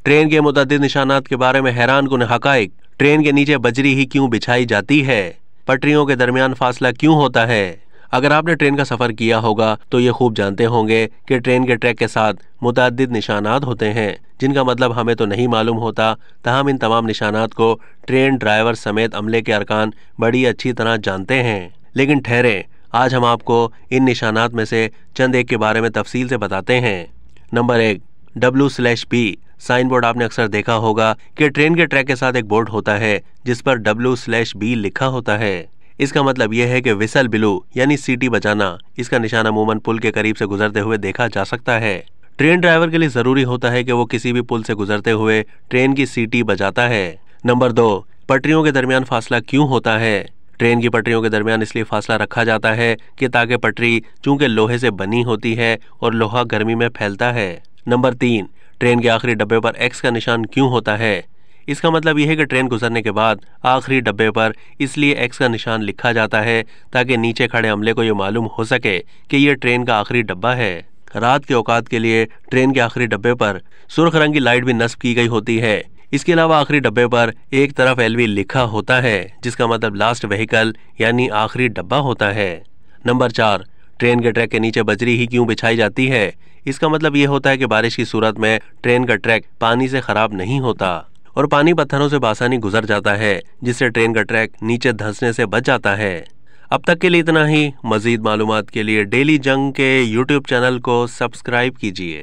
Train के मुतअद्दिद निशानात के बारे में हैरानकुन हकाइक। ट्रेन के नीचे बजरी ही क्यों बिछाई जाती है? पटरियों के दरमियान फासला क्यों होता है? अगर आपने ट्रेन का सफर किया होगा तो ये खूब जानते होंगे कि ट्रेन के ट्रैक के साथ मुतअद्दिद निशानात होते हैं, जिनका मतलब हमें तो नहीं मालूम होता। तमाम इन तमाम निशानात को ट्रेन ड्राइवर समेत अमले के अरकान बड़ी अच्छी तरह जानते हैं। लेकिन ठहरे, आज हम आपको इन निशानात में से चंद एक के बारे में तफसील से बताते हैं। Number 1, W/B। साइन बोर्ड आपने अक्सर देखा होगा कि ट्रेन के ट्रैक के साथ एक बोर्ड होता है जिस पर W/B लिखा होता है। इसका मतलब यह है कि विसल बिलू यानी सीटी बजाना। इसका निशान अमूमन पुल के करीब से गुजरते हुए देखा जा सकता है। ट्रेन ड्राइवर के लिए जरूरी होता है कि वो किसी भी पुल से गुजरते हुए ट्रेन की सीटी बजाता है। नंबर 2, पटरियों के दरमियान फासला क्यों होता है? ट्रेन की पटरियों के दरमियान इसलिए फासला रखा जाता है कि ताकि पटरी चूंकि लोहे से बनी होती है और लोहा गर्मी में फैलता है। नंबर 3, ट्रेन के आखिरी डब्बे पर एक्स का निशान क्यों होता है? इसका मतलब यह है कि ट्रेन गुजरने के बाद आखिरी डब्बे पर इसलिए एक्स का निशान लिखा जाता है ताकि नीचे खड़े अमले को यह मालूम हो सके कि यह ट्रेन का आखिरी डब्बा है। रात के औकात के लिए ट्रेन के आखिरी डब्बे पर सुर्ख रंग की लाइट भी नस्ब की गई होती है। इसके अलावा आखिरी डब्बे पर एक तरफ LV लिखा होता है, जिसका मतलब लास्ट व्हीकल यानी आखिरी डब्बा होता है। नंबर 4, ट्रेन के ट्रैक के नीचे बजरी ही क्यों बिछाई जाती है? इसका मतलब यह होता है कि बारिश की सूरत में ट्रेन का ट्रैक पानी से खराब नहीं होता और पानी पत्थरों से बासानी गुजर जाता है, जिससे ट्रेन का ट्रैक नीचे धंसने से बच जाता है। अब तक के लिए इतना ही। मजीद मालूमात के लिए डेली जंग के YouTube चैनल को सब्सक्राइब कीजिए।